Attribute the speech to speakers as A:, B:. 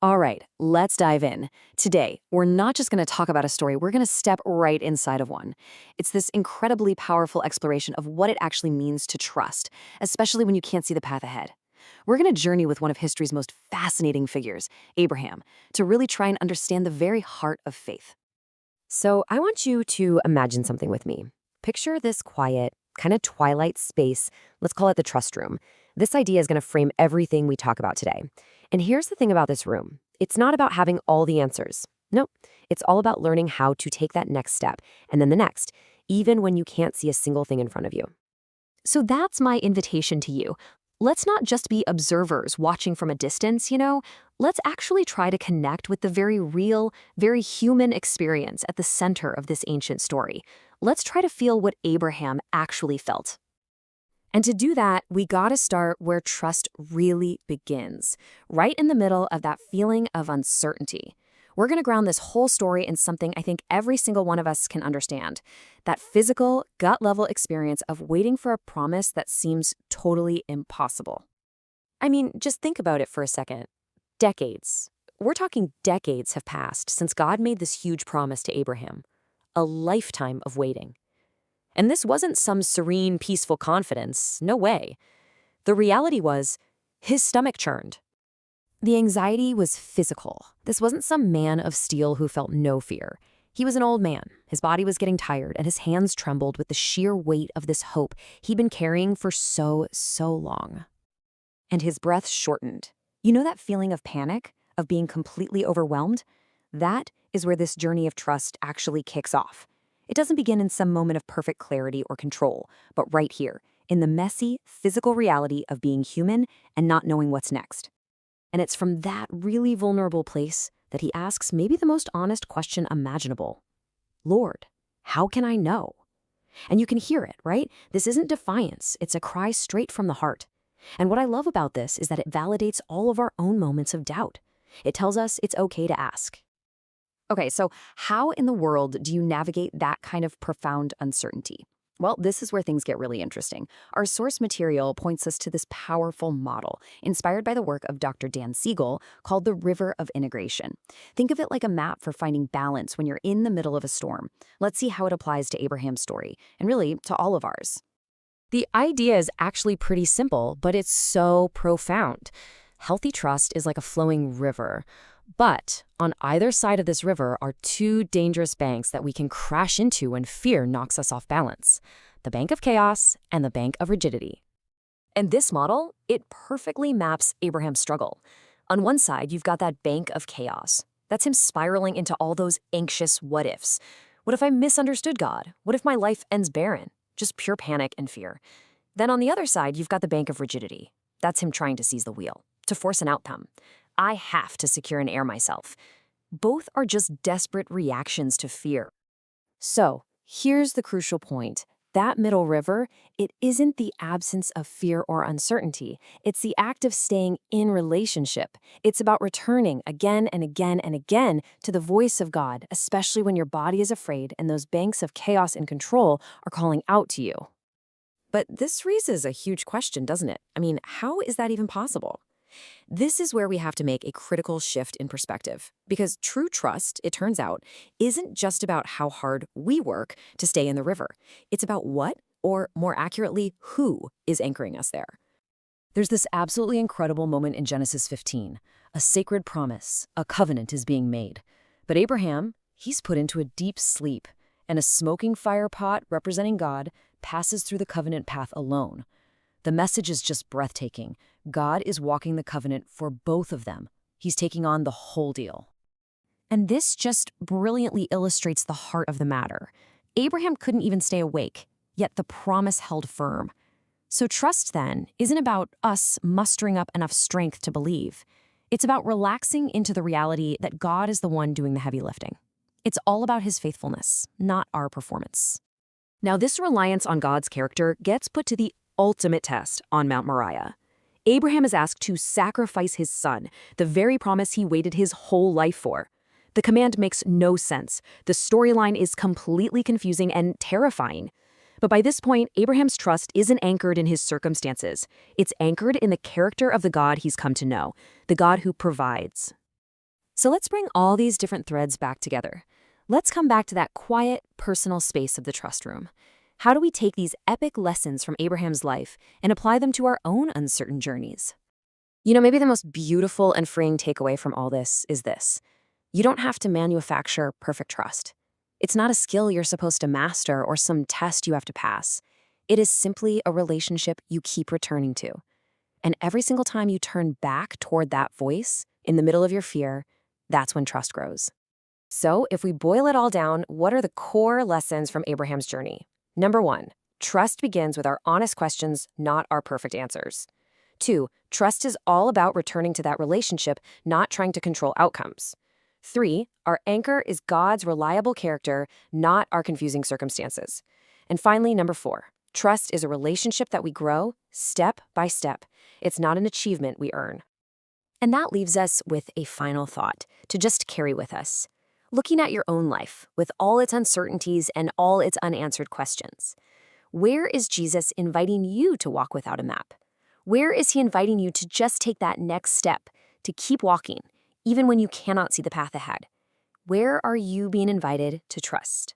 A: All right, let's dive in. Today, we're not just going to talk about a story, we're going to step right inside of one. It's this incredibly powerful exploration of what it actually means to trust, especially when you can't see the path ahead. We're going to journey with one of history's most fascinating figures, Abraham, to really try and understand the very heart of faith.
B: So I want you to imagine something with me. Picture this quiet, kind of twilight space. Let's call it the trust room. This idea is going to frame everything we talk about today. And here's the thing about this room. It's not about having all the answers. No, it's all about learning how to take that next step and then the next, even when you can't see a single thing in front of you.
C: So that's my invitation to you. Let's not just be observers watching from a distance. Let's actually try to connect with the very real, very human experience at the center of this ancient story. Let's try to feel what Abraham actually felt.
B: And to do that, we gotta start where trust really begins, right in the middle of that feeling of uncertainty. We're gonna ground this whole story in something I think every single one of us can understand, that physical, gut level experience of waiting for a promise that seems totally impossible. I mean, just think about it for a second. Decades. We're talking decades have passed since God made this huge promise to Abraham. A lifetime of waiting. And this wasn't some serene, peaceful confidence. No way. The reality was, his stomach churned. The anxiety was physical. This wasn't some man of steel who felt no fear. He was an old man. His body was getting tired, and his hands trembled with the sheer weight of this hope he'd been carrying for so long. And his breath shortened. You know that feeling of panic, of being completely overwhelmed? That is where this journey of trust actually kicks off. It doesn't begin in some moment of perfect clarity or control, but right here, in the messy, physical reality of being human and not knowing what's next. And it's from that really vulnerable place that he asks maybe the most honest question imaginable. Lord, how can I know? And you can hear it, right? This isn't defiance, it's a cry straight from the heart. And what I love about this is that it validates all of our own moments of doubt. It tells us it's okay to ask.
A: Okay, so how in the world do you navigate that kind of profound uncertainty? Well, this is where things get really interesting. Our source material points us to this powerful model, inspired by the work of Dr. Dan Siegel, called the River of Integration. Think of it like a map for finding balance when you're in the middle of a storm. Let's see how it applies to Abraham's story, and really to all of ours.
B: The idea is actually pretty simple, but it's so profound. Healthy trust is like a flowing river. But on either side of this river are two dangerous banks that we can crash into when fear knocks us off balance: the bank of chaos and the bank of rigidity. And this model, it perfectly maps Abraham's struggle. On one side, you've got that bank of chaos. That's him spiraling into all those anxious what ifs. What if I misunderstood God? What if my life ends barren? Just pure panic and fear. Then on the other side, you've got the bank of rigidity. That's him trying to seize the wheel, to force an outcome. I have to secure and air myself. Both are just desperate reactions to fear. So, here's the crucial point. That middle river, it isn't the absence of fear or uncertainty. It's the act of staying in relationship. It's about returning again and again and again to the voice of God, especially when your body is afraid and those banks of chaos and control are calling out to you. But this raises a huge question, doesn't it? I mean, how is that even possible? This is where we have to make a critical shift in perspective. Because true trust, it turns out, isn't just about how hard we work to stay in the river. It's about what, or more accurately, who is anchoring us there. There's this absolutely incredible moment in Genesis 15. A sacred promise, a covenant is being made. But Abraham, he's put into a deep sleep, and a smoking fire pot representing God passes through the covenant path alone. The message is just breathtaking. God is walking the covenant for both of them. He's taking on the whole deal. And this just brilliantly illustrates the heart of the matter. Abraham couldn't even stay awake, yet the promise held firm. So trust, then, isn't about us mustering up enough strength to believe. It's about relaxing into the reality that God is the one doing the heavy lifting. It's all about his faithfulness, not our performance. Now, this reliance on God's character gets put to the ultimate test on Mount Moriah. Abraham is asked to sacrifice his son, the very promise he waited his whole life for. The command makes no sense. The storyline is completely confusing and terrifying. But by this point, Abraham's trust isn't anchored in his circumstances. It's anchored in the character of the God he's come to know, the God who provides. So let's bring all these different threads back together. Let's come back to that quiet, personal space of the trust room. How do we take these epic lessons from Abraham's life and apply them to our own uncertain journeys? Maybe the most beautiful and freeing takeaway from all this is this. You don't have to manufacture perfect trust. It's not a skill you're supposed to master or some test you have to pass. It is simply a relationship you keep returning to. And every single time you turn back toward that voice, in the middle of your fear, that's when trust grows. So, if we boil it all down, what are the core lessons from Abraham's journey? Number 1, trust begins with our honest questions, not our perfect answers. 2, trust is all about returning to that relationship, not trying to control outcomes. 3, our anchor is God's reliable character, not our confusing circumstances. And finally, number 4, trust is a relationship that we grow step by step. It's not an achievement we earn. And that leaves us with a final thought to just carry with us. Looking at your own life, with all its uncertainties and all its unanswered questions, where is Jesus inviting you to walk without a map? Where is he inviting you to just take that next step, to keep walking, even when you cannot see the path ahead? Where are you being invited to trust?